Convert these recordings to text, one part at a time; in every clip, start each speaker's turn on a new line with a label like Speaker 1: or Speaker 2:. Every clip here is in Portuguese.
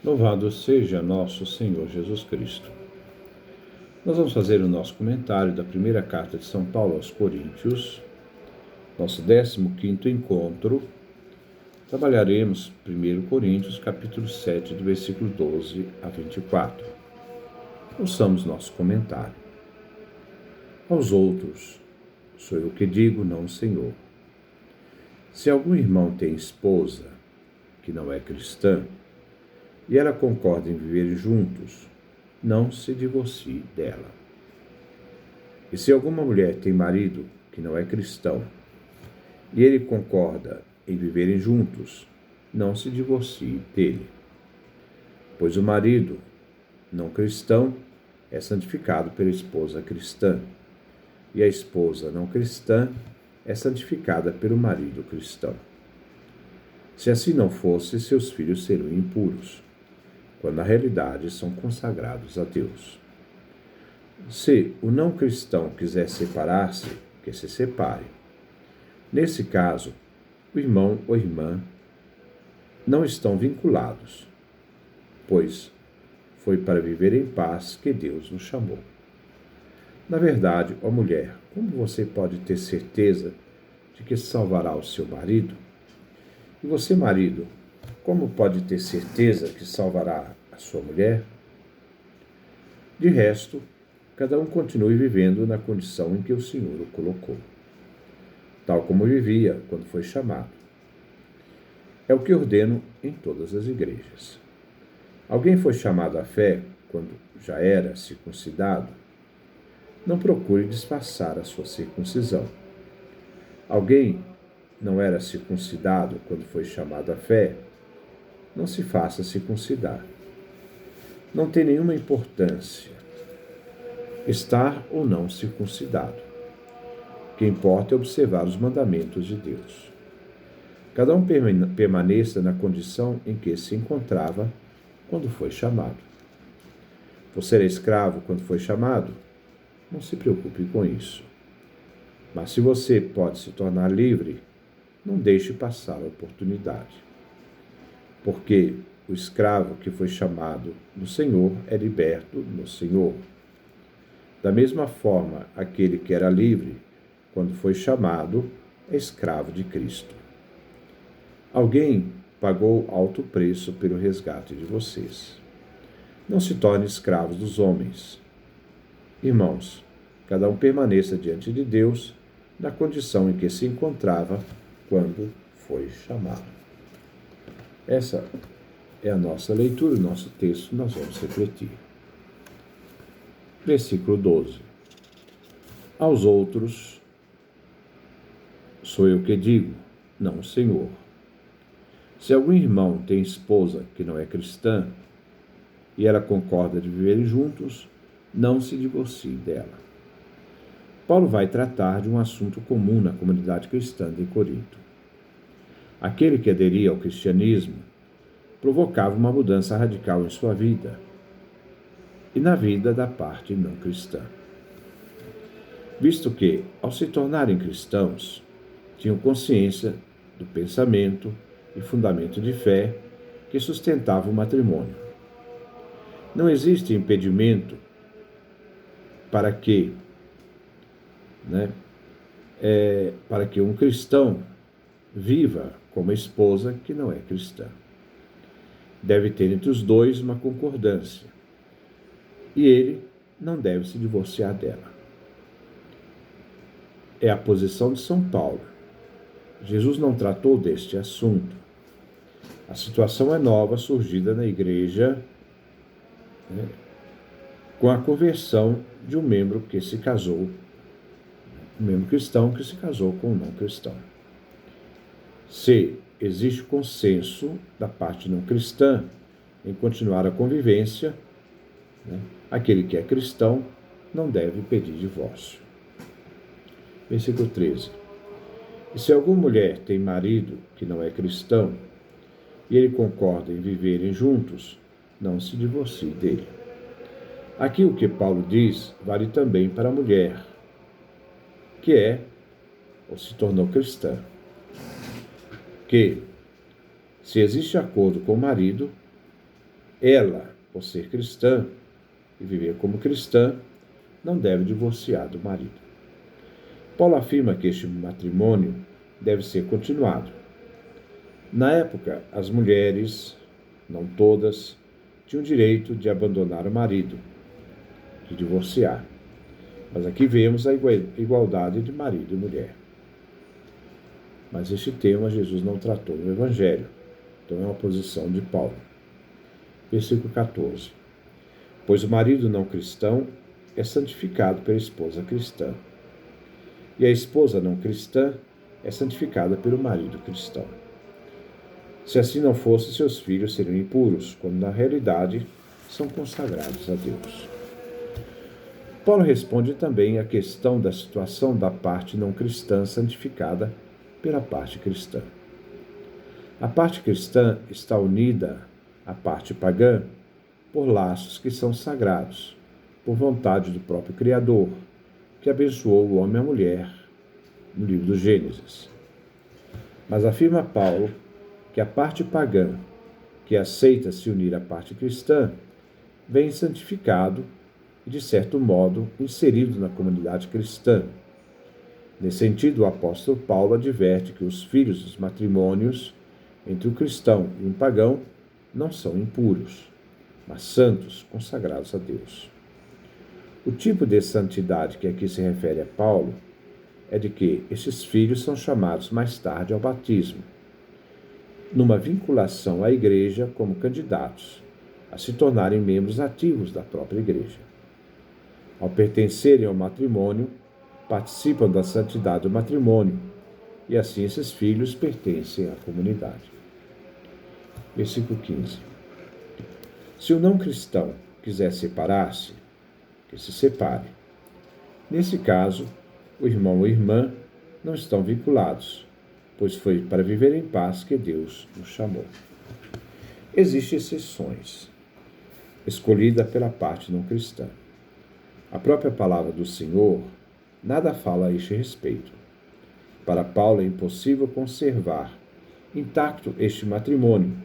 Speaker 1: Louvado seja nosso Senhor Jesus Cristo. Nós vamos fazer o nosso comentário da primeira carta de São Paulo aos Coríntios, nosso 15º encontro. Trabalharemos 1 Coríntios, capítulo 7, do versículo 12 a 24. Ouçamos nosso comentário. Aos outros, sou eu que digo, não o Senhor. Se algum irmão tem esposa que não é cristã, e ela concorda em viver juntos, não se divorcie dela. E se alguma mulher tem marido que não é cristão, e ele concorda em viverem juntos, não se divorcie dele. Pois o marido não cristão é santificado pela esposa cristã, e a esposa não cristã é santificada pelo marido cristão. Se assim não fosse, seus filhos seriam impuros, quando na realidade são consagrados a Deus. Se o não cristão quiser separar-se, que se separe. Nesse caso, o irmão ou irmã não estão vinculados, pois foi para viver em paz que Deus nos chamou. Na verdade, ó mulher, como você pode ter certeza de que salvará o seu marido? E você, marido, como pode ter certeza que salvará a sua mulher? De resto, cada um continue vivendo na condição em que o Senhor o colocou, tal como vivia quando foi chamado. É o que ordeno em todas as igrejas. Alguém foi chamado à fé quando já era circuncidado? Não procure disfarçar a sua circuncisão. Alguém não era circuncidado quando foi chamado à fé? Não se faça circuncidar. Não tem nenhuma importância estar ou não circuncidado. O que importa é observar os mandamentos de Deus. Cada um permaneça na condição em que se encontrava quando foi chamado. Você era escravo quando foi chamado? Não se preocupe com isso. Mas se você pode se tornar livre, não deixe passar a oportunidade. Porque o escravo que foi chamado no Senhor é liberto no Senhor. Da mesma forma, aquele que era livre, quando foi chamado, é escravo de Cristo. Alguém pagou alto preço pelo resgate de vocês. Não se torne escravos dos homens. Irmãos, cada um permaneça diante de Deus na condição em que se encontrava quando foi chamado. Essa é a nossa leitura, o nosso texto, nós vamos refletir. Versículo 12. Aos outros, sou eu que digo, não o Senhor. Se algum irmão tem esposa que não é cristã, e ela concorda de viverem juntos, não se divorcie dela. Paulo vai tratar de um assunto comum na comunidade cristã de Corinto. Aquele que aderia ao cristianismo provocava uma mudança radical em sua vida e na vida da parte não cristã. Visto que, ao se tornarem cristãos, tinham consciência do pensamento e fundamento de fé que sustentava o matrimônio. Não existe impedimento para que um cristão viva com uma esposa que não é cristã. Deve ter entre os dois uma concordância, e ele não deve se divorciar dela. É a posição de São Paulo. Jesus não tratou deste assunto. A situação é nova, surgida na igreja, com a conversão de um membro que se casou, um membro cristão que se casou com um não cristão. Se existe consenso da parte não cristã em continuar a convivência, aquele que é cristão não deve pedir divórcio. Versículo 13. E se alguma mulher tem marido que não é cristão, e ele concorda em viverem juntos, não se divorcie dele. Aqui o que Paulo diz vale também para a mulher, que é ou se tornou cristã. Que, se existe acordo com o marido, ela, por ser cristã e viver como cristã, não deve divorciar do marido. Paulo afirma que este matrimônio deve ser continuado. Na época, as mulheres, não todas, tinham direito de abandonar o marido, de divorciar. Mas aqui vemos a igualdade de marido e mulher. Mas este tema Jesus não tratou no Evangelho. Então é uma posição de Paulo. Versículo 14. Pois o marido não cristão é santificado pela esposa cristã. E a esposa não cristã é santificada pelo marido cristão. Se assim não fosse, seus filhos seriam impuros, quando na realidade são consagrados a Deus. Paulo responde também à questão da situação da parte não cristã santificada pela parte cristã. A parte cristã está unida à parte pagã por laços que são sagrados, por vontade do próprio Criador, que abençoou o homem e a mulher no livro do Gênesis. Mas afirma Paulo que a parte pagã, que aceita se unir à parte cristã, vem santificado e, de certo modo, inserido na comunidade cristã. Nesse sentido, o apóstolo Paulo adverte que os filhos dos matrimônios entre o cristão e um pagão não são impuros, mas santos, consagrados a Deus. O tipo de santidade que aqui se refere a Paulo é de que esses filhos são chamados mais tarde ao batismo, numa vinculação à igreja como candidatos a se tornarem membros ativos da própria igreja. Ao pertencerem ao matrimônio, participam da santidade do matrimônio, e assim esses filhos pertencem à comunidade. Versículo 15. Se o não cristão quiser separar-se, que se separe. Nesse caso, o irmão ou irmã não estão vinculados, pois foi para viver em paz que Deus nos chamou. Existem exceções, escolhida pela parte não cristã. A própria palavra do Senhor nada fala a este respeito. Para Paulo é impossível conservar intacto este matrimônio,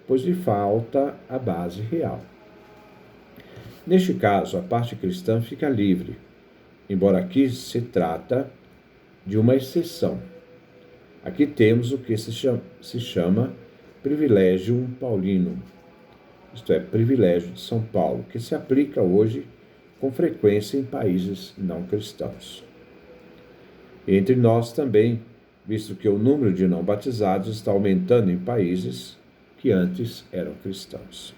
Speaker 1: pois lhe falta a base real. Neste caso, a parte cristã fica livre, embora aqui se trata de uma exceção. Aqui temos o que se chama privilégio paulino, isto é, privilégio de São Paulo, que se aplica hoje com frequência em países não cristãos. Entre nós também, visto que o número de não batizados está aumentando em países que antes eram cristãos.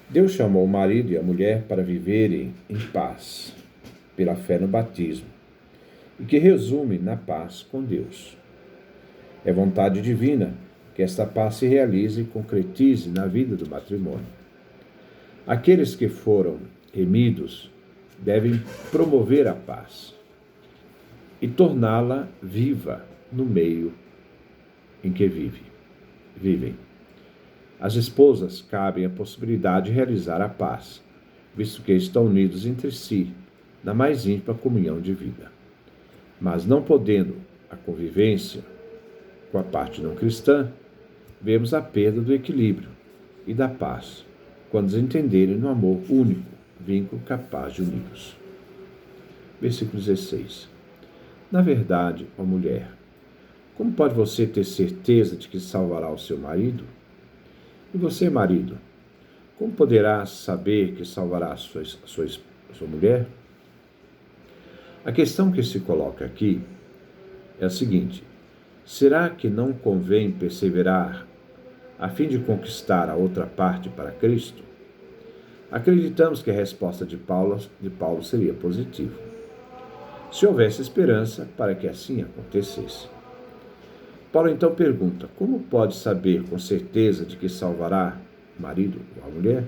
Speaker 1: Deus chamou o marido e a mulher para viverem em paz, pela fé no batismo, e que resume na paz com Deus. É vontade divina que esta paz se realize e concretize na vida do matrimônio. Aqueles que foram remidos devem promover a paz e torná-la viva no meio em que vivem. As esposas cabem a possibilidade de realizar a paz, visto que estão unidos entre si na mais íntima comunhão de vida. Mas não podendo a convivência com a parte não cristã, vemos a perda do equilíbrio e da paz, quando desentenderem no amor único, vínculo capaz de uni-los. Versículo 16. Na verdade, ó mulher, como pode você ter certeza de que salvará o seu marido? E você, marido, como poderá saber que salvará a sua mulher? A questão que se coloca aqui é a seguinte: será que não convém perseverar a fim de conquistar a outra parte para Cristo? Acreditamos que a resposta de Paulo seria positiva, se houvesse esperança para que assim acontecesse. Paulo então pergunta: como pode saber com certeza de que salvará o marido ou a mulher?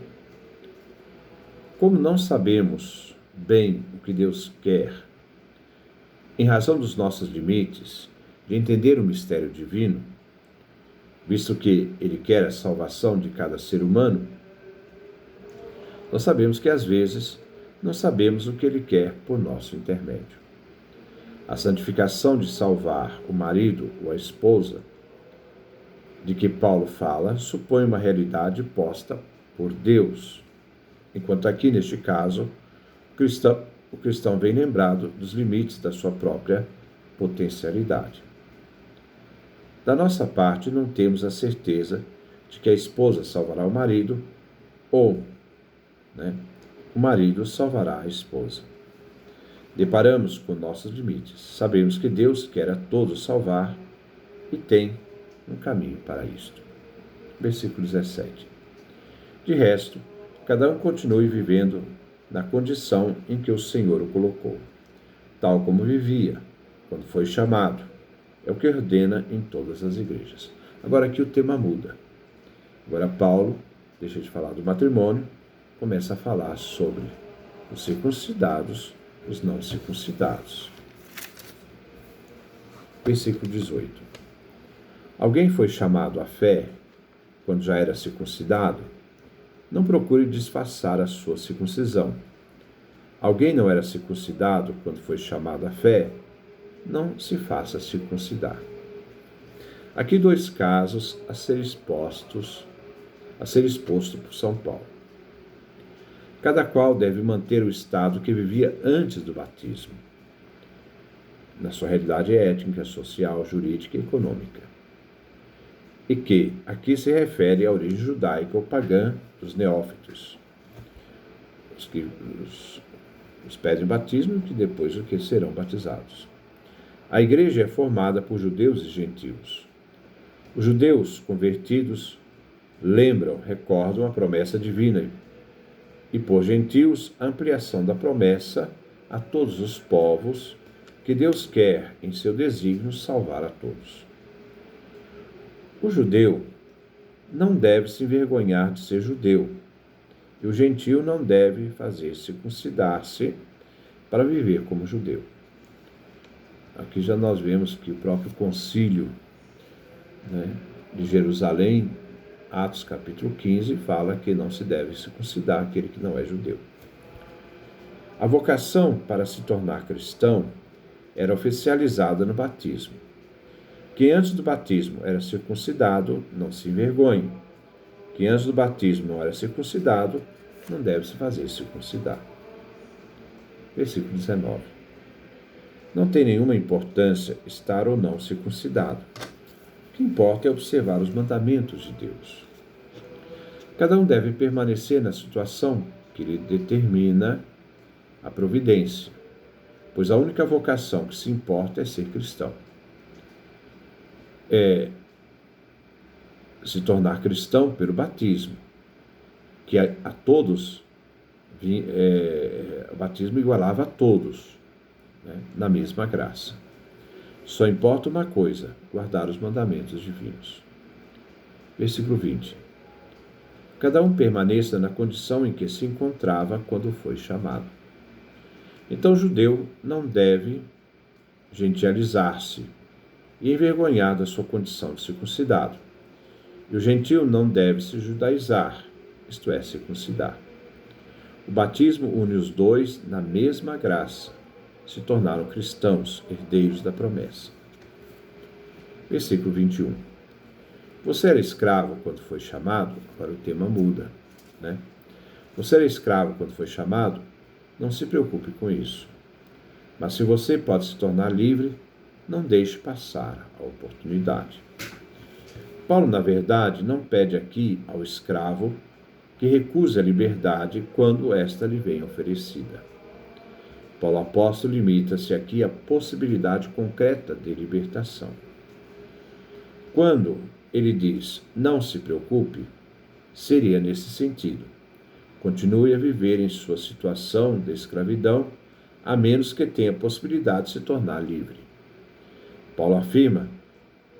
Speaker 1: Como não sabemos bem o que Deus quer, em razão dos nossos limites, de entender o mistério divino, visto que Ele quer a salvação de cada ser humano, nós sabemos que às vezes não sabemos o que Ele quer por nosso intermédio. A santificação de salvar o marido ou a esposa, de que Paulo fala, supõe uma realidade posta por Deus. Enquanto aqui, neste caso, o cristão vem lembrado dos limites da sua própria potencialidade. Da nossa parte, não temos a certeza de que a esposa salvará o marido ou o marido salvará a esposa. Deparamos com nossos limites. Sabemos que Deus quer a todos salvar e tem um caminho para isto. Versículo 17. De resto, cada um continue vivendo na condição em que o Senhor o colocou, tal como vivia quando foi chamado. É o que ordena em todas as igrejas. Agora aqui o tema muda. Agora Paulo deixa de falar do matrimônio, começa a falar sobre os circuncidados, os não circuncidados. Versículo 18. Alguém foi chamado à fé quando já era circuncidado? Não procure disfarçar a sua circuncisão. Alguém não era circuncidado quando foi chamado à fé? Não se faça circuncidar. Aqui 2 casos a ser exposto por São Paulo. Cada qual deve manter o estado que vivia antes do batismo, na sua realidade étnica, social, jurídica e econômica. E que aqui se refere à origem judaica ou pagã dos neófitos, os pedem batismo e que depois os que serão batizados. A igreja é formada por judeus e gentios. Os judeus convertidos recordam a promessa divina e por gentios a ampliação da promessa a todos os povos que Deus quer, em seu desígnio, salvar a todos. O judeu não deve se envergonhar de ser judeu, e o gentio não deve fazer circuncidar-se para viver como judeu. Aqui já nós vemos que o próprio concílio de Jerusalém, Atos capítulo 15, fala que não se deve circuncidar aquele que não é judeu. A vocação para se tornar cristão era oficializada no batismo. Quem antes do batismo era circuncidado, não se envergonhe. Quem antes do batismo não era circuncidado, não deve se fazer circuncidar. Versículo 19. Não tem nenhuma importância estar ou não circuncidado. O que importa é observar os mandamentos de Deus. Cada um deve permanecer na situação que lhe determina a providência, pois a única vocação que se importa é ser cristão. É se tornar cristão pelo batismo, que a todos, o batismo igualava a todos, na mesma graça. Só importa uma coisa: guardar os mandamentos divinos. Versículo 20. Cada um permaneça na condição em que se encontrava quando foi chamado. Então o judeu não deve gentializar-se e envergonhar da sua condição de circuncidado. E o gentio não deve se judaizar, isto é, circuncidar. O batismo une os dois na mesma graça. Se tornaram cristãos, herdeiros da promessa. Versículo 21. Você era escravo quando foi chamado? Agora o tema muda, Você era escravo quando foi chamado? Não se preocupe com isso. Mas se você pode se tornar livre, não deixe passar a oportunidade. Paulo, na verdade, não pede aqui ao escravo que recuse a liberdade quando esta lhe vem oferecida. Paulo apóstolo limita-se aqui à possibilidade concreta de libertação. Quando ele diz não se preocupe, seria nesse sentido. Continue a viver em sua situação de escravidão, a menos que tenha a possibilidade de se tornar livre. Paulo afirma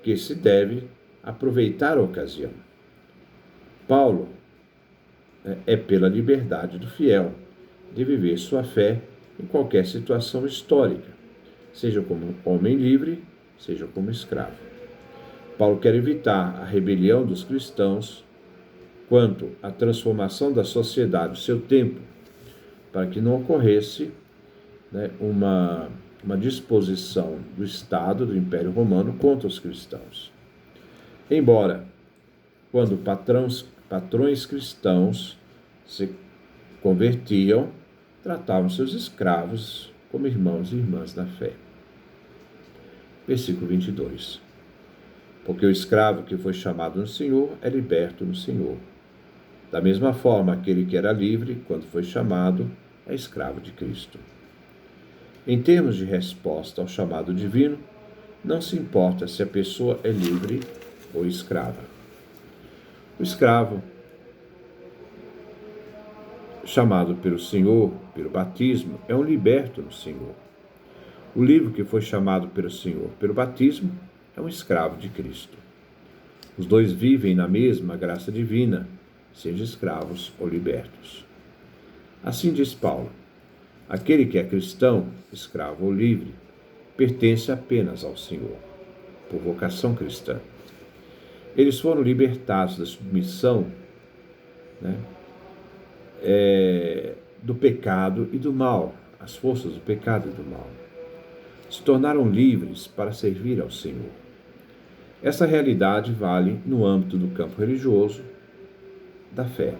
Speaker 1: que se deve aproveitar a ocasião. Paulo é pela liberdade do fiel de viver sua fé em qualquer situação histórica, seja como homem livre, seja como escravo. Paulo quer evitar a rebelião dos cristãos quanto à transformação da sociedade no seu tempo, para que não ocorresse uma disposição do Estado, do Império Romano, contra os cristãos. Embora, quando patrões cristãos se convertiam, tratavam seus escravos como irmãos e irmãs da fé. Versículo 22. Porque o escravo que foi chamado no Senhor é liberto no Senhor. Da mesma forma, aquele que era livre, quando foi chamado, é escravo de Cristo. Em termos de resposta ao chamado divino, não se importa se a pessoa é livre ou escrava. O escravo, chamado pelo Senhor, pelo batismo, é um liberto no Senhor. O livre que foi chamado pelo Senhor, pelo batismo, é um escravo de Cristo. Os dois vivem na mesma graça divina, sejam escravos ou libertos. Assim diz Paulo: aquele que é cristão, escravo ou livre, pertence apenas ao Senhor, por vocação cristã. Eles foram libertados da submissão, do pecado e do mal, as forças do pecado e do mal. Se tornaram livres para servir ao Senhor. Essa realidade vale no âmbito do campo religioso, da fé.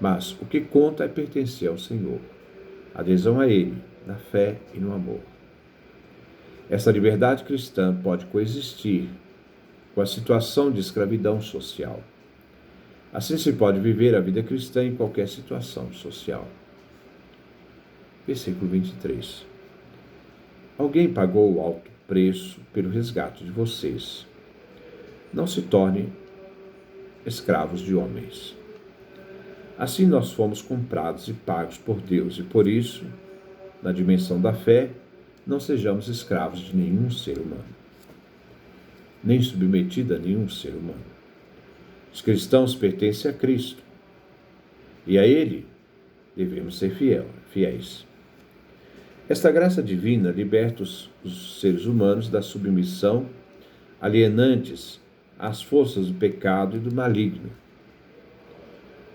Speaker 1: Mas o que conta é pertencer ao Senhor, adesão a Ele, na fé e no amor. Essa liberdade cristã pode coexistir com a situação de escravidão social. Assim se pode viver a vida cristã em qualquer situação social. Versículo 23. Alguém pagou o alto preço pelo resgate de vocês. Não se tornem escravos de homens. Assim nós fomos comprados e pagos por Deus, e por isso, na dimensão da fé, não sejamos escravos de nenhum ser humano, nem submetidos a nenhum ser humano. Os cristãos pertencem a Cristo, e a Ele devemos ser fiéis. Esta graça divina liberta os seres humanos da submissão, alienantes às forças do pecado e do maligno.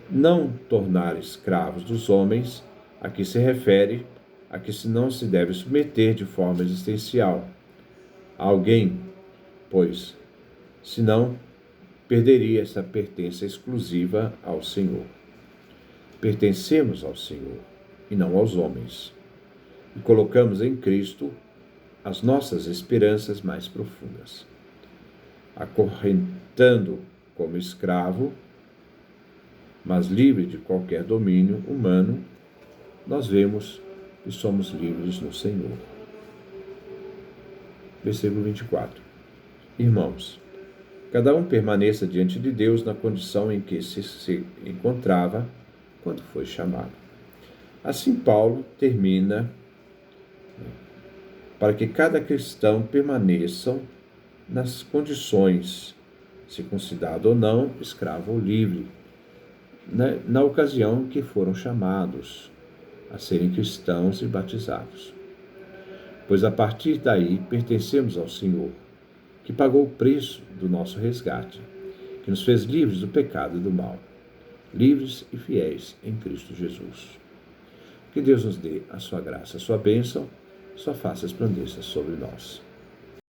Speaker 1: Não tornar escravos dos homens, a que se refere a que não se deve submeter de forma existencial a alguém, pois, senão, perderia essa pertença exclusiva ao Senhor. Pertencemos ao Senhor e não aos homens, e colocamos em Cristo as nossas esperanças mais profundas. Acorrentando como escravo, mas livre de qualquer domínio humano, nós vemos que somos livres no Senhor. Versículo 24. Irmãos, cada um permaneça diante de Deus na condição em que se encontrava quando foi chamado. Assim Paulo termina para que cada cristão permaneça nas condições, circuncidado ou não, escravo ou livre, na ocasião que foram chamados a serem cristãos e batizados. Pois a partir daí pertencemos ao Senhor, que pagou o preço do nosso resgate, que nos fez livres do pecado e do mal, livres e fiéis em Cristo Jesus. Que Deus nos dê a sua graça, a sua bênção, sua face resplandeça sobre nós.